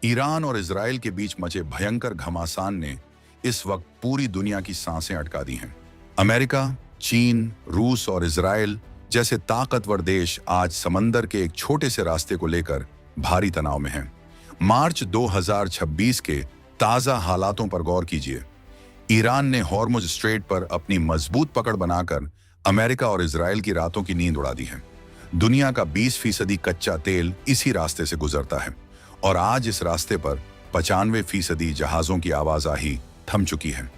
Iran और Israel के बीच मचे भयंकर घमासान ने इस वक्त पूरी दुनिया की सांसें अटका दी हैं। अमेरिका, चीन, रूस और इजराइल जैसे ताकतवर देश आज समंदर के एक छोटे से रास्ते को लेकर भारी तनाव में हैं। मार्च 2026 के ताजा हालातों पर गौर कीजिए। ईरान ने हॉर्मुज स्ट्रेट पर अपनी मजबूत पकड़ बनाकर अमेरिका और इजराइल की रातों की नींद उड़ा दी है। दुनिया का 20% कच्चा तेल इसी रास्ते से गुजरता है और आज इस रास्ते पर 95% जहाजों की आवाजाही थम चुकी है।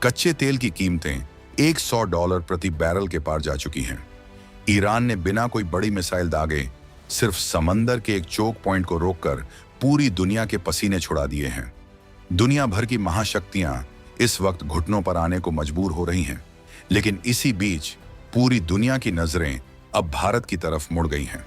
कच्चे तेल की कीमतें $100 प्रति बैरल के पार जा चुकी हैं। ईरान ने बिना कोई बड़ी मिसाइल दागे सिर्फ समंदर के एक चोक पॉइंट को रोककर पूरी दुनिया के पसीने छुड़ा दिए हैं। दुनिया भर की महाशक्तियां इस वक्त घुटनों पर आने को मजबूर हो रही हैं, लेकिन इसी बीच पूरी दुनिया की नजरें अब भारत की तरफ मुड़ गई हैं।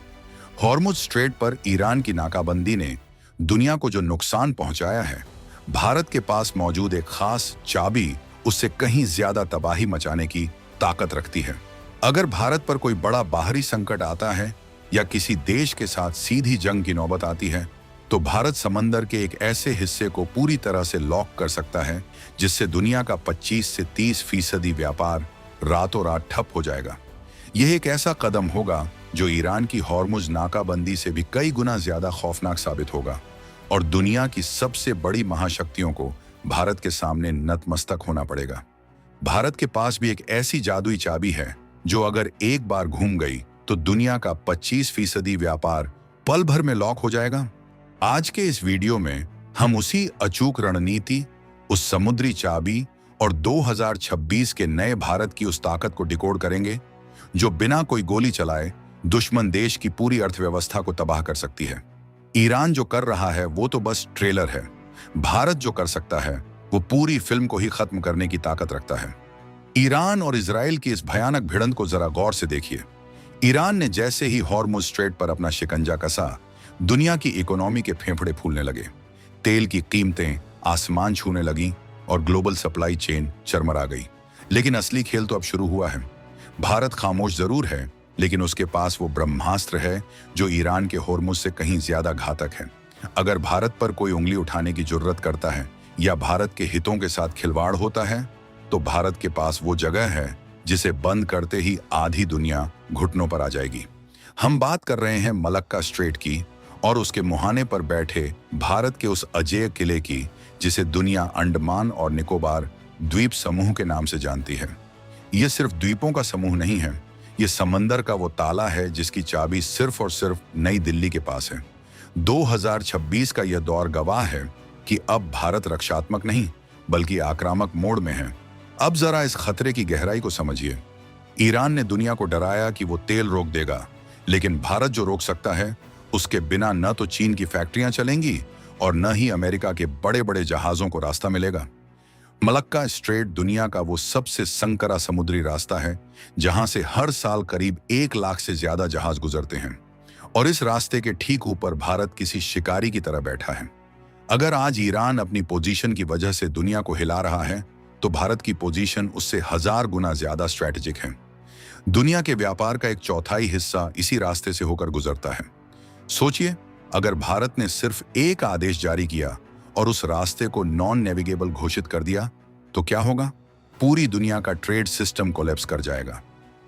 हॉर्मुज स्ट्रेट पर ईरान की नाकाबंदी ने दुनिया को जो नुकसान पहुंचाया है, भारत के पास मौजूद एक खास चाबी उससे कहीं ज्यादा तबाही मचाने की ताकत रखती है। अगर भारत पर कोई बड़ा बाहरी संकट आता है या किसी देश के साथ सीधी जंग की नौबत आती है, तो भारत समंदर के एक ऐसे हिस्से को पूरी तरह से लॉक कर सकता है जिससे दुनिया का 25 से 30% व्यापार रातों रात ठप हो जाएगा। यह एक ऐसा कदम होगा जो ईरान की हॉर्मुज नाकाबंदी से भी कई गुना ज्यादा खौफनाक साबित होगा और दुनिया की सबसे बड़ी महाशक्तियों को भारत के सामने नतमस्तक होना पड़ेगा। भारत के पास भी एक ऐसी जादुई चाबी है जो अगर एक बार घूम गई तो दुनिया का 25% व्यापार पल भर में लॉक हो जाएगा। आज के इस वीडियो में हम उसी अचूक रणनीति, उस समुद्री चाबी और 2026 के नए भारत की उस ताकत को डिकोड करेंगे जो बिना कोई गोली चलाए दुश्मन देश की पूरी अर्थव्यवस्था को तबाह कर सकती है। ईरान जो कर रहा है वो तो बस ट्रेलर है। भारत जो कर सकता है वो पूरी फिल्म को ही खत्म करने की ताकत रखता है। ईरान और इजराइल की इस भयानक भिड़ंत को जरा गौर से देखिए। ईरान ने जैसे ही हॉर्मुज स्ट्रेट पर अपना शिकंजा कसा, दुनिया की इकोनॉमी के फेफड़े फूलने लगे। तेल की कीमतें आसमान छूने लगीं और ग्लोबल सप्लाई चेन चरमरा गई। लेकिन असली खेल तो अब शुरू हुआ है। भारत खामोश जरूर है, लेकिन उसके पास वो ब्रह्मास्त्र है जो ईरान के हॉर्मुज से कहीं ज्यादा घातक है। अगर भारत पर कोई उंगली उठाने की जुर्रत करता है या भारत के हितों के साथ खिलवाड़ होता है, तो भारत के पास वो जगह है जिसे बंद करते ही आधी दुनिया घुटनों पर आ जाएगी। हम बात कर रहे हैं मलक्का स्ट्रेट की और उसके मुहाने पर बैठे भारत के उस अजेय किले की जिसे दुनिया अंडमान और निकोबार द्वीप समूह के नाम से जानती है। यह सिर्फ द्वीपों का समूह नहीं है, यह समंदर का वो ताला है जिसकी चाबी सिर्फ और सिर्फ नई दिल्ली के पास है। 2026 का यह दौर गवाह है कि अब भारत रक्षात्मक नहीं बल्कि आक्रामक मोड में है। अब जरा इस खतरे की गहराई को समझिए। ईरान ने दुनिया को डराया कि वो तेल रोक देगा, लेकिन भारत जो रोक सकता है उसके बिना न तो चीन की फैक्ट्रियां चलेंगी और न ही अमेरिका के बड़े बड़े जहाजों को रास्ता मिलेगा। मलक्का स्ट्रेट दुनिया का वो सबसे संकरा समुद्री रास्ता है जहां से हर साल करीब 1 लाख से ज्यादा जहाज गुजरते हैं और इस रास्ते के ठीक ऊपर भारत किसी शिकारी की तरह बैठा है। अगर आज ईरान अपनी पोजीशन की वजह से दुनिया को हिला रहा है, तो भारत की पोजीशन उससे 1000 गुना ज्यादा स्ट्रैटेजिक है। दुनिया के व्यापार का 1/4 हिस्सा इसी रास्ते से होकर गुजरता है। सोचिए, अगर भारत ने सिर्फ एक आदेश जारी किया और उस रास्ते को नॉन नेविगेबल घोषित कर दिया तो क्या होगा? पूरी दुनिया का ट्रेड सिस्टम कोलैप्स कर जाएगा।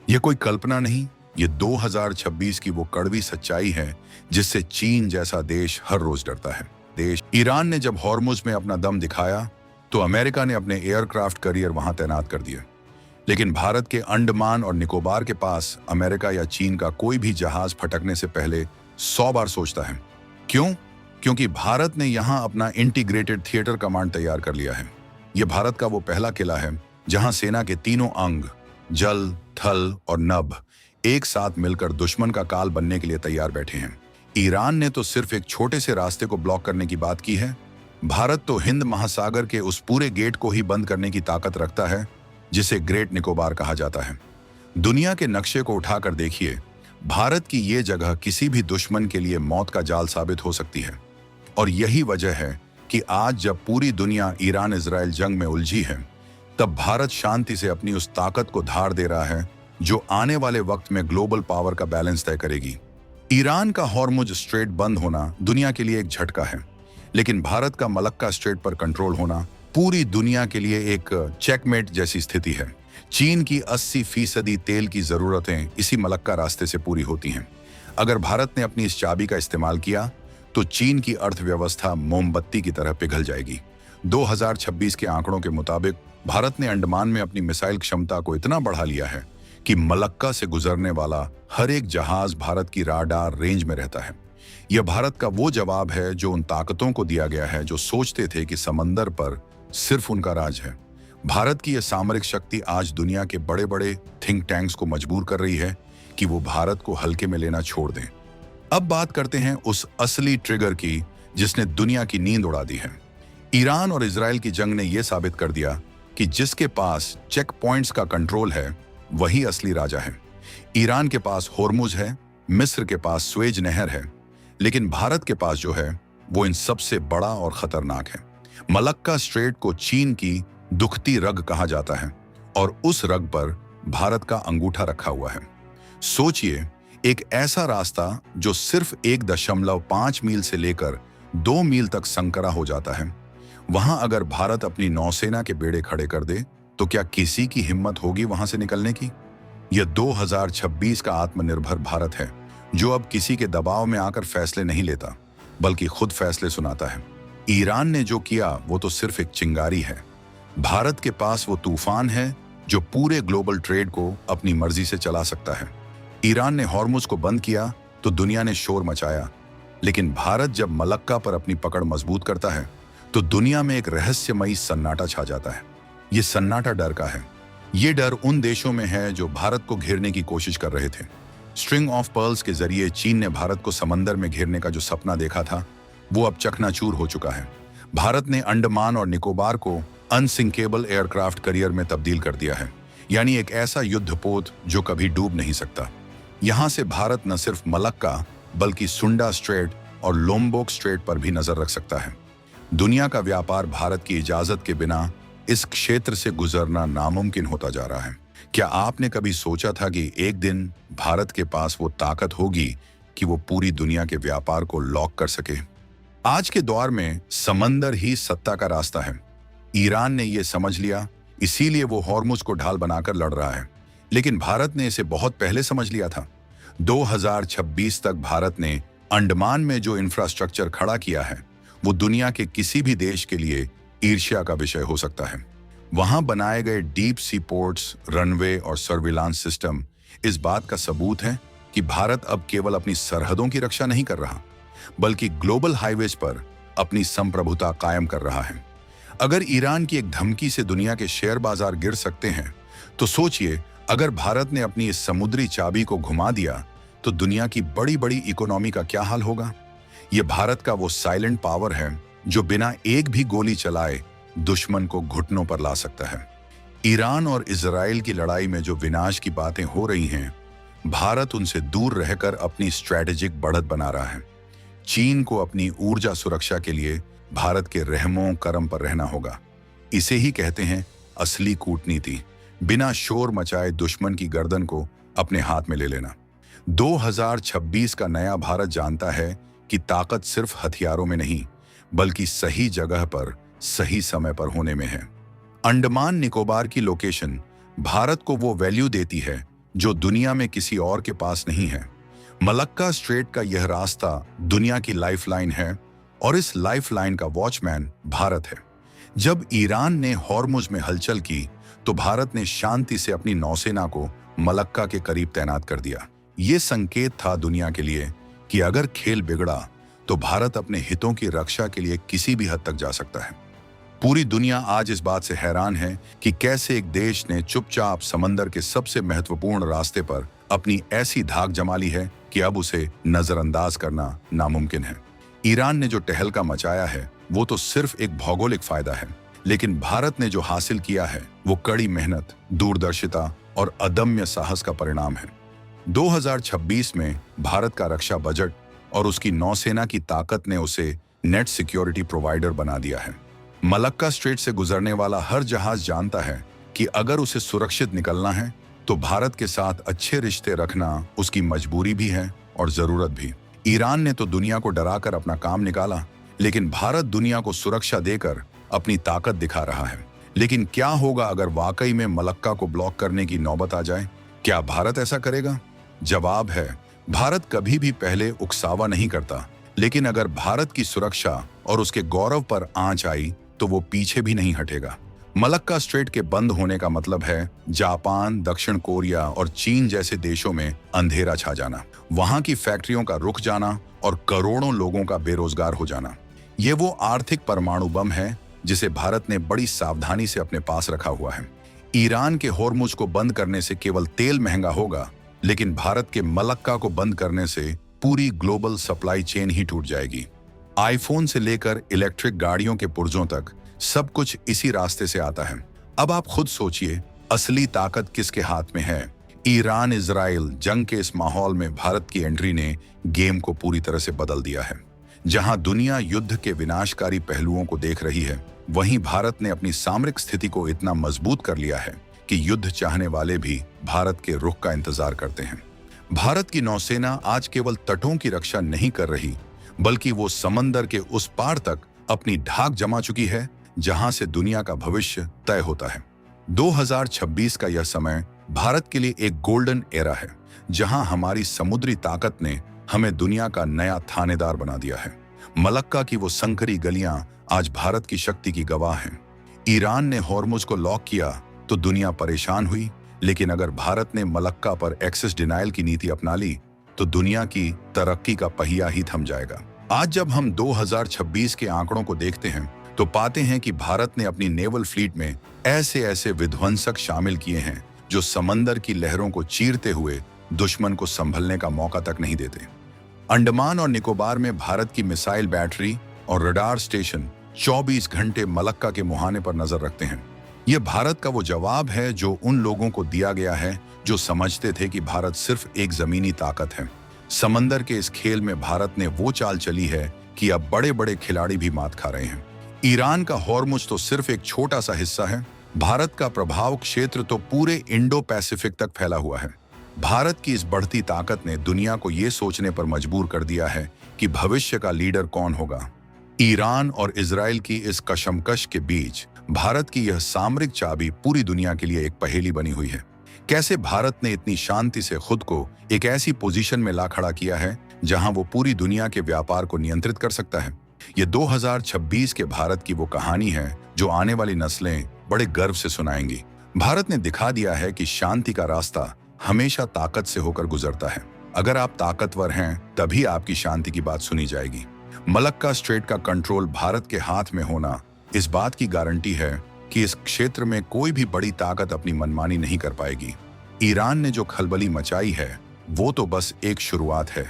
यह कोई कल्पना नहीं, ये 2026 की वो कड़वी सच्चाई है जिससे चीन जैसा देश हर रोज डरता है। ईरान ने जब हॉर्मुज में अपना दम दिखाया तो अमेरिका ने अपने एयरक्राफ्ट करियर वहां तैनात कर दिए, लेकिन भारत के अंडमान और निकोबार के पास अमेरिका या चीन का कोई भी जहाज फटकने से पहले 100 बार सोचता है। क्यों? क्योंकि भारत ने यहां अपना इंटीग्रेटेड थिएटर कमांड तैयार कर लिया है। यह भारत का वो पहला किला है जहां सेना के तीनों अंग, जल, थल और नभ, एक साथ मिलकर दुश्मन का काल बनने के लिए तैयार बैठे हैं। ईरान ने तो सिर्फ एक छोटे से रास्ते को ब्लॉक करने की बात की है। भारत तो हिंद महासागर के उस पूरे गेट को ही बंद करने की ताकत रखता है जिसे ग्रेट निकोबार कहा जाता है। दुनिया के नक्शे को उठाकर देखिए, भारत की ये जगह किसी भी दुश्मन के लिए मौत का जाल साबित हो सकती है। और यही वजह है कि आज जब पूरी दुनिया ईरान इजराइल जंग में उलझी है, तब भारत शांति से अपनी उस ताकत को धार दे रहा है जो आने वाले वक्त में ग्लोबल पावर का बैलेंस तय करेगी। ईरान का हॉर्मुज स्ट्रेट बंद होना दुनिया के लिए एक झटका है, लेकिन भारत का मलक्का स्ट्रेट पर कंट्रोल होना पूरी दुनिया के लिए एक चेकमेट जैसी स्थिति है। चीन की 80% तेल की जरूरतें इसी मलक्का रास्ते से पूरी होती हैं। अगर भारत ने अपनी इस चाबी का इस्तेमाल किया तो चीन की अर्थव्यवस्था मोमबत्ती की तरह पिघल जाएगी। 2026 के आंकड़ों के मुताबिक भारत ने अंडमान में अपनी मिसाइल क्षमता को इतना बढ़ा लिया है कि मलक्का से गुजरने वाला हर एक जहाज भारत की राडार रेंज में रहता है। यह भारत का वो जवाब है जो उन ताकतों को दिया गया है जो सोचते थे कि समंदर पर सिर्फ उनका राज है। भारत की यह सामरिक शक्ति आज दुनिया के बड़े बड़े थिंक टैंक्स को मजबूर कर रही है कि वो भारत को हल्के में लेना छोड़ दें। अब बात करते हैं उस असली ट्रिगर की जिसने दुनिया की नींद उड़ा दी है। ईरान और इजराइल की जंग ने यह साबित कर दिया कि जिसके पास चेक पॉइंट्स का कंट्रोल है वही असली राजा है। ईरान के पास होर्मुज है, मिस्र के पास स्वेज नहर है, लेकिन भारत के पास जो है वो इन सबसे बड़ा और खतरनाक है। मलक्का स्ट्रेट को चीन की दुखती रग कहा जाता है और उस रग पर भारत का अंगूठा रखा हुआ है। सोचिए, एक ऐसा रास्ता जो सिर्फ 1.5 मील से लेकर 2 मील तक संकरा हो जाता है। वहां अगर भारत अपनी नौसेना के बेड़े खड़े कर दे तो क्या किसी की हिम्मत होगी वहां से निकलने की? यह 2026 का आत्मनिर्भर भारत है जो अब किसी के दबाव में आकर फैसले नहीं लेता बल्कि खुद फैसले सुनाता है। ईरान ने जो किया वो तो सिर्फ एक चिंगारी है। भारत के पास वो तूफान है जो पूरे ग्लोबल ट्रेड को अपनी मर्जी से चला सकता है। ईरान ने हॉर्मुज को बंद किया तो दुनिया ने शोर मचाया, लेकिन भारत जब मलक्का पर अपनी पकड़ मजबूत करता है तो दुनिया में एक रहस्यमयी सन्नाटा छा जाता है। ये सन्नाटा डर का है। ये डर उन देशों में है जो भारत को घेरने की कोशिश कर रहे थे। स्ट्रिंग ऑफ पर्ल्स के जरिए चीन ने भारत को समंदर में घेरने का जो सपना देखा था वो अब चकनाचूर हो चुका है। भारत ने अंडमान और निकोबार को अनसिंकेबल एयरक्राफ्ट करियर में तब्दील कर दिया है, यानी एक ऐसा युद्धपोत जो कभी डूब नहीं सकता। यहां से भारत न सिर्फ मलक्का बल्कि सुंडा स्ट्रेट और लोम्बोक स्ट्रेट पर भी नजर रख सकता है। दुनिया का व्यापार भारत की इजाजत के बिना इस क्षेत्र से गुजरना नामुमकिन होता जा रहा है। क्या आपने कभी सोचा था कि एक दिन भारत के पास वो ताकत होगी कि वो पूरी दुनिया के व्यापार को लॉक कर सके? आज के दौर में समंदर ही सत्ता का रास्ता है। ईरान ने यह समझ लिया, इसीलिए वो हॉर्मुज को ढाल बनाकर लड़ रहा है। लेकिन भारत ने इसे बहुत पहले समझ लिया था। 2026 तक भारत ने अंडमान में जो इंफ्रास्ट्रक्चर खड़ा किया है वो दुनिया के किसी भी देश के लिए ईर्ष्या का विषय हो सकता है। वहां बनाए गए डीप सी पोर्ट्स, रनवे और सर्विलांस सिस्टम इस बात का सबूत है कि भारत अब केवल अपनी सरहदों की रक्षा नहीं कर रहा बल्कि ग्लोबल हाईवेज पर अपनी संप्रभुता कायम कर रहा है। अगर ईरान की एक धमकी से दुनिया के शेयर बाजार गिर सकते हैं तो सोचिए, अगर भारत ने अपनी इस समुद्री चाबी को घुमा दिया तो दुनिया की बड़ी बड़ी इकोनॉमी का क्या हाल होगा? यह भारत का वो साइलेंट पावर है जो बिना एक भी गोली चलाए दुश्मन को घुटनों पर ला सकता है। ईरान और इजराइल की लड़ाई में जो विनाश की बातें हो रही हैं, भारत उनसे दूर रहकर अपनी स्ट्रैटेजिक बढ़त बना रहा है। चीन को अपनी ऊर्जा सुरक्षा के लिए भारत के रहमो करम पर रहना होगा। इसे ही कहते हैं असली कूटनीति, बिना शोर मचाए दुश्मन की गर्दन को अपने हाथ में ले लेना। 2026 का नया भारत जानता है कि ताकत सिर्फ हथियारों में नहीं बल्कि सही जगह पर सही समय पर होने में है। अंडमान निकोबार की लोकेशन भारत को वो वैल्यू देती है जो दुनिया में किसी और के पास नहीं है। मलक्का स्ट्रेट का यह रास्ता दुनिया की लाइफलाइन है और इस लाइफलाइन का वॉचमैन भारत है। जब ईरान ने हॉर्मुज में हलचल की तो भारत ने शांति से अपनी नौसेना को मलक्का के करीब तैनात कर दिया। ये संकेत था दुनिया के लिए कि अगर खेल बिगड़ा तो भारत अपने हितों की रक्षा के लिए किसी भी हद तक जा सकता है। पूरी दुनिया आज इस बात से हैरान है कि कैसे एक देश ने चुपचाप समंदर के सबसे महत्वपूर्ण रास्ते पर अपनी ऐसी धाक जमा ली है कि अब उसे नजरअंदाज करना नामुमकिन है। ईरान ने जो टहलका मचाया है वो तो सिर्फ एक भौगोलिक फायदा है, लेकिन भारत ने जो हासिल किया है वो कड़ी मेहनत, दूरदर्शिता और अदम्य साहस का परिणाम है। 2026 में भारत का रक्षा बजट और उसकी नौसेना की ताकत ने उसे नेट सिक्योरिटी प्रोवाइडर बना दिया है। मलक्का स्ट्रेट से गुजरने वाला हर जहाज जानता है कि अगर उसे सुरक्षित निकलना है तो भारत के साथ अच्छे रिश्ते रखना उसकी मजबूरी भी है और जरूरत भी। ईरान ने तो दुनिया को डराकर अपना काम निकाला, लेकिन भारत दुनिया को सुरक्षा देकर अपनी ताकत दिखा रहा है। लेकिन क्या होगा अगर वाकई में मलक्का को ब्लॉक करने की नौबत आ जाए? क्या भारत ऐसा करेगा? जवाब है, भारत कभी भी पहले उकसावा नहीं करता, लेकिन अगर भारत की सुरक्षा और उसके गौरव पर आंच आई तो वो पीछे भी नहीं हटेगा। मलक्का स्ट्रेट के बंद होने का मतलब है जापान, दक्षिण कोरिया और चीन जैसे देशों में अंधेरा छा जाना, वहां की फैक्ट्रियों का रुक जाना और करोड़ों लोगों का बेरोजगार हो जाना। ये वो आर्थिक परमाणु बम है जिसे भारत ने बड़ी सावधानी से अपने पास रखा हुआ है। ईरान के होर्मुज को बंद करने से केवल तेल महंगा होगा, लेकिन भारत के मलक्का को बंद करने से पूरी ग्लोबल सप्लाई चेन ही टूट जाएगी। आईफोन से लेकर इलेक्ट्रिक गाड़ियों के पुर्जों तक सब कुछ इसी रास्ते से आता है। अब आप खुद सोचिए, असली ताकत किसके हाथ में है? ईरान इजराइल जंग के इस माहौल में भारत की एंट्री ने गेम को पूरी तरह से बदल दिया है। जहां दुनिया युद्ध के विनाशकारी पहलुओं को देख रही है, वहीं भारत ने अपनी सामरिक स्थिति को इतना मजबूत कर लिया है कि युद्ध चाहने वाले भी भारत के रुख का इंतजार करते हैं। भारत की नौसेना आज केवल तटों की रक्षा नहीं कर रही, बल्कि वो समंदर के उस पार तक अपनी ढाक जमा चुकी है जहां से दुनिया का भविष्य तय होता है। 2026 का यह समय भारत के लिए एक गोल्डन एरा है, जहां हमारी समुद्री ताकत ने हमें दुनिया का नया थानेदार बना दिया है। मलक्का की वो संकरी गलियां आज भारत की शक्ति की गवाह हैं। ईरान ने होर्मुज को लॉक किया तो दुनिया परेशान हुई, लेकिन अगर भारत ने मलक्का पर एक्सेस डिनायल की नीति अपना ली तो दुनिया की तरक्की का पहिया ही थम जाएगा। आज जब हम 2026 के आंकड़ों को देखते हैं तो पाते हैं कि भारत ने अपनी नेवल फ्लीट में ऐसे विध्वंसक शामिल किए हैं जो समंदर की लहरों को चीरते हुए दुश्मन को संभलने का मौका तक नहीं देते। अंडमान और निकोबार में भारत की मिसाइल बैटरी और रडार स्टेशन 24 घंटे मलक्का के मुहाने पर नजर रखते हैं। यह भारत का वो जवाब है जो उन लोगों को दिया गया है जो समझते थे कि भारत सिर्फ एक जमीनी ताकत है। समंदर के इस खेल में भारत ने वो चाल चली है कि अब बड़े बड़े खिलाड़ी भी मात खा रहे हैं। ईरान का होर्मुज तो सिर्फ एक छोटा सा हिस्सा है, भारत का प्रभाव क्षेत्र तो पूरे इंडो पैसिफिक तक फैला हुआ है। भारत की इस बढ़ती ताकत ने दुनिया को ये सोचने पर मजबूर कर दिया है कि भविष्य का लीडर कौन होगा। ईरान और इजराइल की इस कशमकश के बीच भारत की यह सामरिक चाबी पूरी दुनिया के लिए एक पहेली बनी हुई है। कैसे भारत ने इतनी शांति से खुद को एक ऐसी पोजीशन में ला खड़ा किया है जहां वो पूरी दुनिया के व्यापार को नियंत्रित कर सकता है। ये 2026 के भारत की वो कहानी है जो आने वाली नस्लें बड़े गर्व से सुनाएंगी। भारत ने दिखा दिया है कि शांति का रास्ता हमेशा ताकत से होकर गुजरता है। अगर आप ताकतवर हैं तभी आपकी शांति की बात सुनी जाएगी। मलक्का स्ट्रेट का कंट्रोल भारत के हाथ में होना इस बात की गारंटी है कि इस क्षेत्र में कोई भी बड़ी ताकत अपनी मनमानी नहीं कर पाएगी। ईरान ने जो खलबली मचाई है वो तो बस एक शुरुआत है,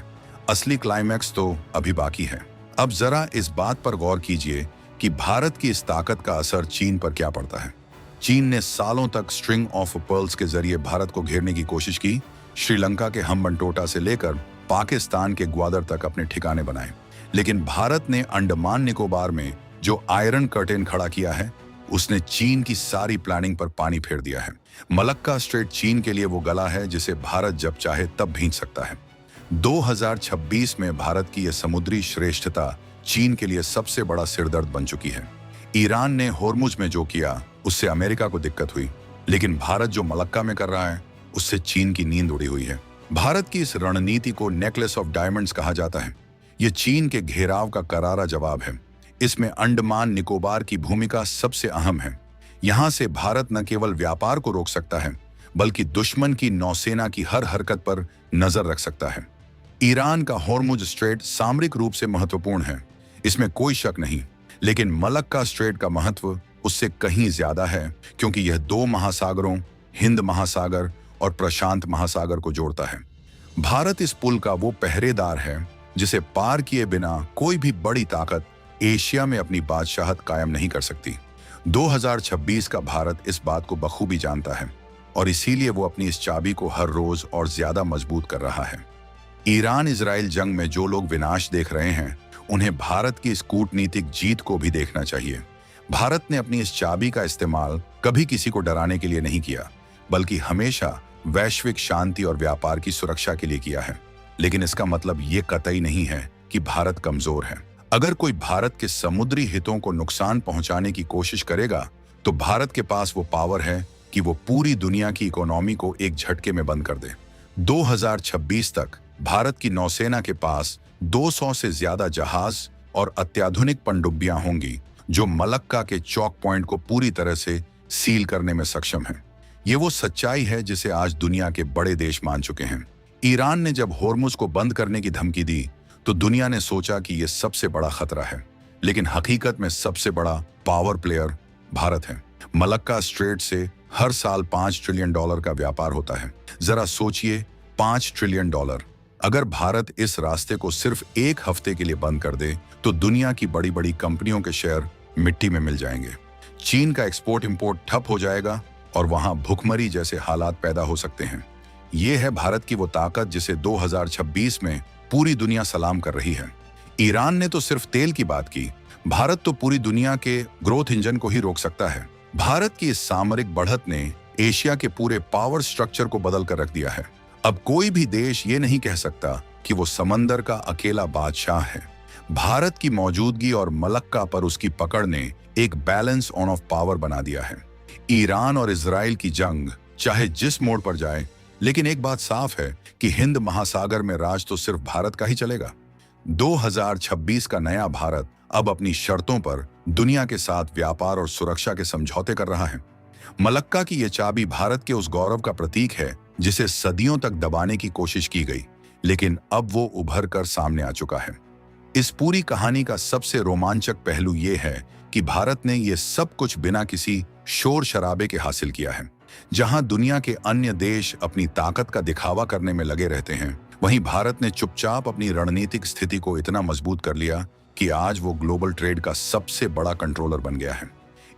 असली क्लाइमैक्स तो अभी बाकी है। अब जरा इस बात पर गौर कीजिए कि भारत की इस ताकत का असर चीन पर क्या पड़ता है। चीन ने सालों तक स्ट्रिंग ऑफ पर्ल्स के जरिए भारत को घेरने की कोशिश की। श्रीलंका के हम्बनटोटा से लेकर पाकिस्तान के ग्वादर तक अपने ठिकाने बनाए, लेकिन भारत ने अंडमान निकोबार में जो आयरन कर्टेन खड़ा किया है उसने चीन की सारी प्लानिंग पर पानी फेर दिया है। मलक्का स्ट्रेट चीन के लिए वो गला है जिसे भारत जब चाहे तब भींच सकता है। 2026 में भारत की यह समुद्री श्रेष्ठता चीन के लिए सबसे बड़ा सिरदर्द बन चुकी है। ईरान ने होर्मुज में जो किया उससे अमेरिका को दिक्कत हुई, लेकिन भारत जो मलक्का में कर रहा है उससे चीन की नींद उड़ी हुई है। भारत की इस रणनीति को नेकलेस ऑफ डायमंड्स कहा जाता है। यह चीन के घेराव का करारा जवाब है। इसमें अंडमान निकोबार की भूमिका सबसे अहम है। यहां से भारत न केवल व्यापार को रोक सकता है बल्कि दुश्मन की नौसेना की हर हरकत पर नजर रख सकता है। ईरान का होर्मुज स्ट्रेट सामरिक रूप से महत्वपूर्ण है, इसमें कोई शक नहीं, लेकिन मलक्का स्ट्रेट का महत्व उससे कहीं ज्यादा है क्योंकि यह दो महासागरों, हिंद महासागर और प्रशांत महासागर को जोड़ता है। भारत इस पुल का वो पहरेदार है जिसे पार किए बिना कोई भी बड़ी ताकत एशिया में अपनी बादशाहत कायम नहीं कर सकती। 2026 का भारत इस बात को बखूबी जानता है और इसीलिए वो अपनी इस चाबी को हर रोज और ज्यादा मजबूत कर रहा है। ईरान इजराइल जंग में जो लोग विनाश देख रहे हैं उन्हें भारत की इस कूटनीतिक जीत को भी देखना चाहिए। भारत ने अपनी इस चाबी का इस्तेमाल कभी किसी को डराने के लिए नहीं किया, बल्कि हमेशा वैश्विक शांति और व्यापार की सुरक्षा के लिए किया है। लेकिन इसका मतलब ये कतई नहीं है कि भारत कमजोर है। अगर कोई भारत के समुद्री हितों को नुकसान पहुंचाने की कोशिश करेगा, तो भारत के पास वो पावर है कि वो पूरी दुनिया की इकोनॉमी को एक झटके में बंद कर दे। 2026 तक भारत की नौसेना के पास 200 से ज्यादा जहाज और अत्याधुनिक पनडुब्बियां होंगी, जो मलक्का के चौक पॉइंट को पूरी तरह से सील करने में सक्षम हैं। ये वो सच्चाई है जिसे आज दुनिया के बड़े देश मान चुके हैं। ईरान ने जब होर्मुज को बंद करने की धमकी दी, तो दुनिया ने सोचा कि यह सबसे बड़ा खतरा है, लेकिन हकीकत में सबसे बड़ा पावर प्लेयर भारत है। मलक्का स्ट्रेट से हर साल $5 ट्रिलियन का व्यापार होता है। जरा सोचिए, $5 ट्रिलियन। अगर भारत इस रास्ते को सिर्फ एक हफ्ते के लिए बंद कर दे, तो दुनिया की बड़ी बड़ी कंपनियों के शेयर मिट्टी में मिल जाएंगे। चीन का एक्सपोर्ट इंपोर्ट ठप हो जाएगा और वहां भुखमरी जैसे हालात पैदा हो सकते हैं। ये है भारत की वो ताकत जिसे 2026 में पूरी दुनिया सलाम कर रही है। ईरान ने तो सिर्फ तेल की बात की, भारत तो पूरी दुनिया के ग्रोथ इंजन को ही रोक सकता है। भारत की इस सामरिक बढ़त ने एशिया के पूरे पावर स्ट्रक्चर को बदल कर रख दिया है। अब कोई भी देश ये नहीं कह सकता कि वो समंदर का अकेला बादशाह है। भारत की मौजूदगी और मलक्का पर उसकी पकड़ ने एक बैलेंस ऑन ऑफ पावर बना दिया है। ईरान और इजराइल की जंग चाहे जिस मोड़ पर जाए, लेकिन एक बात साफ है कि हिंद महासागर में राज तो सिर्फ भारत का ही चलेगा। 2026 का नया भारत अब अपनी शर्तों पर दुनिया के साथ व्यापार और सुरक्षा के समझौते कर रहा है। मलक्का की यह चाबी भारत के उस गौरव का प्रतीक है जिसे सदियों तक दबाने की कोशिश की गई, लेकिन अब वो उभर कर सामने आ चुका है। इस पूरी कहानी का सबसे रोमांचक पहलू ये है कि भारत ने ये सब कुछ बिना किसी शोर शराबे के हासिल किया है। जहां दुनिया के अन्य देश अपनी ताकत का दिखावा करने में लगे रहते हैं, वहीं भारत ने चुपचाप अपनी रणनीतिक स्थिति को इतना मजबूत कर लिया कि आज वो ग्लोबल ट्रेड का सबसे बड़ा कंट्रोलर बन गया है।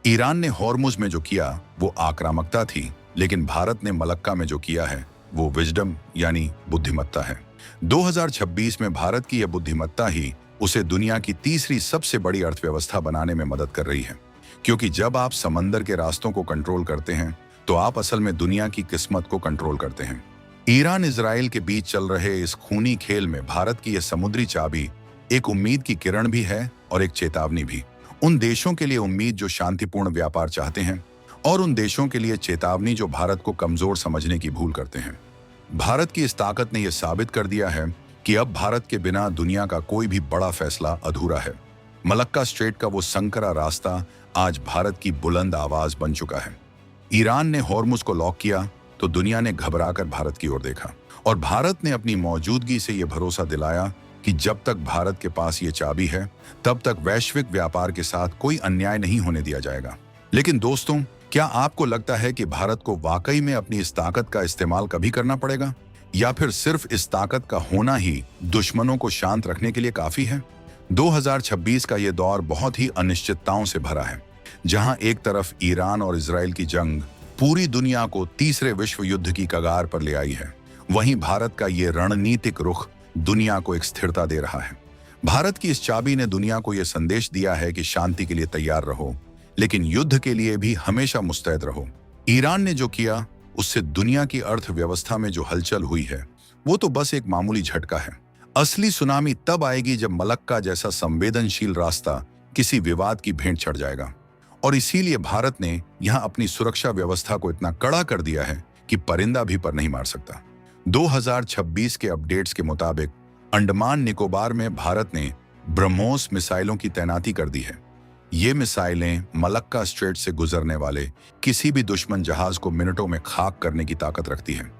ईरान ने हॉर्मुज में जो किया वो आक्रामकता थी, लेकिन भारत ने मलक्का में जो किया है वो विजडम यानी बुद्धिमत्ता है। 2026 में भारत की यह बुद्धिमत्ता ही उसे दुनिया की तीसरी सबसे बड़ी अर्थव्यवस्था बनाने में मदद कर रही है, क्योंकि जब आप समंदर के रास्तों को कंट्रोल करते हैं, तो आप असल में दुनिया की किस्मत को कंट्रोल करते हैं। ईरान इजराइल के बीच चल रहे इस खूनी खेल में भारत की यह समुद्री चाबी एक उम्मीद की किरण भी है और एक चेतावनी भी। उन देशों के लिए उम्मीद जो शांतिपूर्ण व्यापार चाहते हैं, और उन देशों के लिए चेतावनी जो भारत को कमजोर समझने की भूल करते हैं। भारत की इस ताकत ने यह साबित कर दिया है कि अब भारत के बिना दुनिया का कोई भी बड़ा फैसला अधूरा है। मलक्का स्ट्रेट का वो संकरा रास्ता आज भारत की बुलंद आवाज बन चुका है। ईरान ने हॉर्मुज को लॉक किया तो दुनिया ने घबराकर भारत की ओर देखा, और भारत ने अपनी मौजूदगी से यह भरोसा दिलाया कि जब तक भारत के पास ये चाबी है, तब तक वैश्विक व्यापार के साथ कोई अन्याय नहीं होने दिया जाएगा। लेकिन दोस्तों, क्या आपको लगता है कि भारत को वाकई में अपनी इस ताकत का इस्तेमाल कभी करना पड़ेगा, या फिर सिर्फ इस ताकत का होना ही दुश्मनों को शांत रखने के लिए काफी है? 2026 का यह दौर बहुत ही अनिश्चितताओं से भरा है। जहां एक तरफ ईरान और इजराइल की जंग पूरी दुनिया को तीसरे विश्व युद्ध की कगार पर ले आई है, वहीं भारत का ये रणनीतिक रुख दुनिया को एक स्थिरता दे रहा है। भारत की इस चाबी ने दुनिया को यह संदेश दिया है कि शांति के लिए तैयार रहो, लेकिन युद्ध के लिए भी हमेशा मुस्तैद रहो। ईरान ने जो किया, उससे दुनिया की अर्थव्यवस्था में जो हलचल हुई है, वो तो बस एक मामूली झटका है। असली सुनामी तब आएगी जब मलक्का जैसा संवेदनशील रास्ता किसी विवाद की भेंट चढ़ जाएगा। और इसीलिए भारत ने यहां अपनी सुरक्षा व्यवस्था को इतना कड़ा कर दिया है कि परिंदा भी पर नहीं मार सकता। 2026 के अपडेट्स के मुताबिक अंडमान निकोबार में भारत ने ब्रह्मोस मिसाइलों की तैनाती कर दी है। ये मिसाइलें मलक्का स्ट्रेट से गुजरने वाले किसी भी दुश्मन जहाज को मिनटों में खाक करने की ताकत रखती है।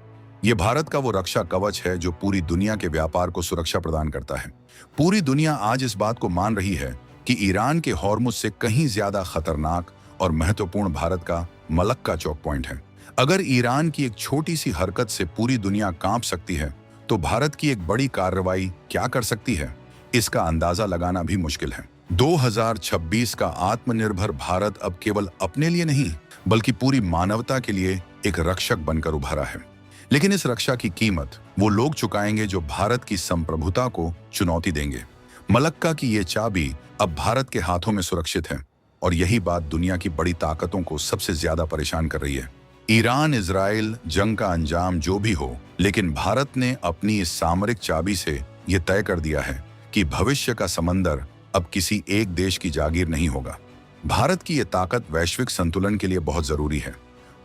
ये भारत का वो रक्षा कवच है जो पूरी दुनिया के व्यापार को सुरक्षा प्रदान करता है। पूरी दुनिया आज इस बात को मान रही है कि ईरान के हॉर्मुज से कहीं ज्यादा खतरनाक और महत्वपूर्ण भारत का मलक्का चौक पॉइंट है। अगर ईरान की एक छोटी सी हरकत से पूरी दुनिया कांप सकती है, तो भारत की एक बड़ी कार्रवाई क्या कर सकती है, इसका अंदाजा लगाना भी मुश्किल है। 2026 का आत्मनिर्भर भारत अब केवल अपने लिए नहीं, बल्कि पूरी मानवता के लिए एक रक्षक बनकर उभरा है। लेकिन इस रक्षा की कीमत वो लोग चुकाएंगे जो भारत की संप्रभुता को चुनौती देंगे। मलक्का की ये चाबी अब भारत के हाथों में सुरक्षित है, और यही बात दुनिया की बड़ी ताकतों को सबसे ज्यादा परेशान कर रही है। ईरान इजराइल जंग का अंजाम जो भी हो, लेकिन भारत ने अपनी इस सामरिक चाबी से यह तय कर दिया है कि भविष्य का समंदर अब किसी एक देश की जागीर नहीं होगा। भारत की ये ताकत वैश्विक संतुलन के लिए बहुत जरूरी है।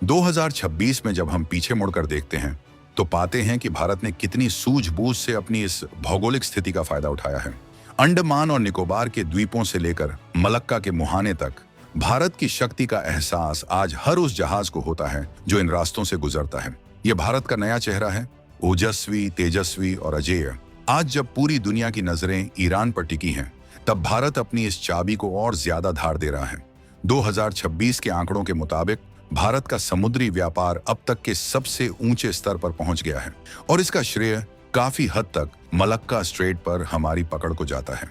2026 में जब हम पीछे मुड़कर देखते हैं तो पाते हैं कि भारत ने कितनी सूझबूझ से अपनी इस भौगोलिक स्थिति का फायदा उठाया है। अंडमान और निकोबार के द्वीपों से लेकर मलक्का के मुहाने तक भारत की शक्ति का एहसास आज हर उस जहाज को होता है जो इन रास्तों से गुजरता है। यह भारत का नया चेहरा है, ओजस्वी, तेजस्वी और अजेय। आज जब पूरी दुनिया की नजरें ईरान पर टिकी हैं, तब भारत अपनी इस चाबी को और ज्यादा धार दे रहा है। 2026 के आंकड़ों के मुताबिक भारत का समुद्री व्यापार अब तक के सबसे ऊंचे स्तर पर पहुंच गया है और इसका श्रेय काफी हद तक मलक्का स्ट्रेट पर हमारी पकड़ को जाता है।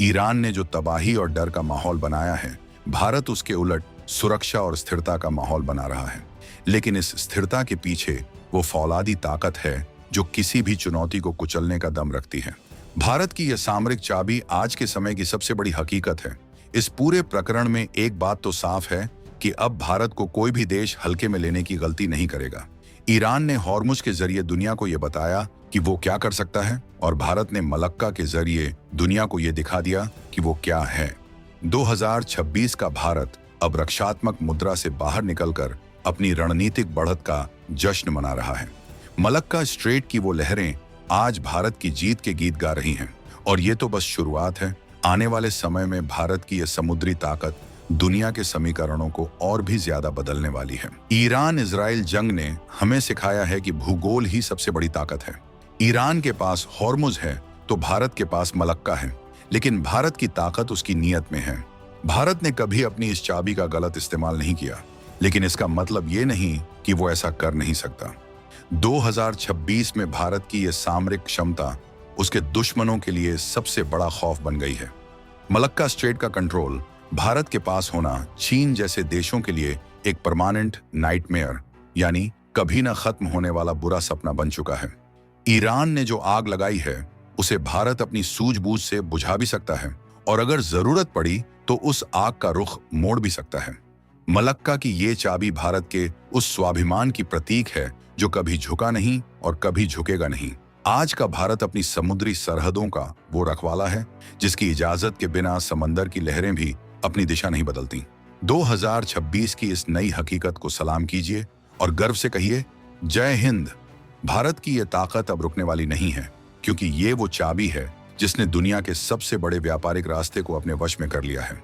ईरान ने जो तबाही और डर का माहौल बनाया है, भारत उसके उलट सुरक्षा और स्थिरता का माहौल बना रहा है। लेकिन इस स्थिरता के पीछे वो फौलादी ताकत है जो किसी भी चुनौती को कुचलने का दम रखती है। भारत की यह सामरिक चाबी आज के समय की सबसे बड़ी हकीकत है। इस पूरे प्रकरण में एक बात तो साफ है कि अब भारत को कोई भी देश हल्के में लेने की गलती नहीं करेगा। ईरान ने हॉर्मुज के जरिए दुनिया को यह बताया कि वो क्या कर सकता है और भारत ने मलक्का के जरिए दुनिया को यह दिखा दिया कि वो क्या है। 2026 का भारत अब रक्षात्मक मुद्रा से बाहर निकलकर अपनी रणनीतिक बढ़त का जश्न मना रहा है। मलक्का स्ट्रेट की वो लहरें आज भारत की जीत के गीत गा रही हैं और ये तो बस शुरुआत है। आने वाले समय में भारत की यह समुद्री ताकत दुनिया के समीकरणों को और भी ज्यादा बदलने वाली है। ईरान इजराइल जंग ने हमें सिखाया है कि भूगोल ही सबसे बड़ी ताकत है। ईरान के पास हॉर्मुज है तो भारत के पास मलक्का है, लेकिन भारत की ताकत उसकी नीयत में है। भारत ने कभी अपनी इस चाबी का गलत इस्तेमाल नहीं किया, लेकिन इसका मतलब ये नहीं कि वो ऐसा कर नहीं सकता। 2026 में भारत की यह सामरिक क्षमता उसके दुश्मनों के लिए सबसे बड़ा खौफ बन गई है। मलक्का स्ट्रेट का कंट्रोल भारत के पास होना चीन जैसे देशों के लिए एक परमानेंट नाइटमेयर, यानी कभी न खत्म होने वाला बुरा सपना बन चुका है। ईरान ने जो आग लगाई है उसे भारत अपनी सूझबूझ से बुझा भी सकता है और अगर जरूरत पड़ी तो उस आग का रुख मोड़ भी सकता है। मलक्का की ये चाबी भारत के उस स्वाभिमान की प्रतीक है जो कभी झुका नहीं और कभी झुकेगा नहीं। आज का भारत अपनी समुद्री सरहदों का वो रखवाला है जिसकी इजाजत के बिना समंदर की लहरें भी अपनी दिशा नहीं बदलती। 2026 की इस नई हकीकत को सलाम कीजिए और गर्व से कहिए, जय हिंद। भारत की ये ताकत अब रुकने वाली नहीं है, क्योंकि ये वो चाबी है जिसने दुनिया के सबसे बड़े व्यापारिक रास्ते को अपने वश में कर लिया है।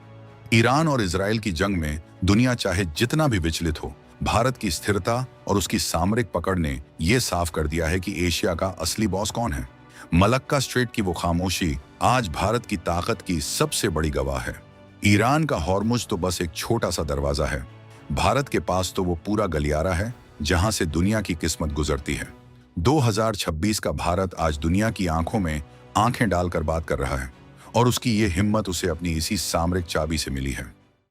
ईरान और इजराइल की जंग में दुनिया चाहे जितना भी विचलित हो, भारत की स्थिरता और उसकी सामरिक पकड़ ने यह साफ कर दिया है कि एशिया का असली बॉस कौन है। मलक्का स्ट्रेट की वो खामोशी आज भारत की ताकत की सबसे बड़ी गवाह है। ईरान का हॉर्मुज तो बस एक छोटा सा दरवाजा है, भारत के पास तो वो पूरा गलियारा है जहां से दुनिया की किस्मत गुजरती है। 2026 का भारत आज दुनिया की आंखों में आंखें डालकर बात कर रहा है और उसकी ये हिम्मत उसे अपनी इसी सामरिक चाबी से मिली है।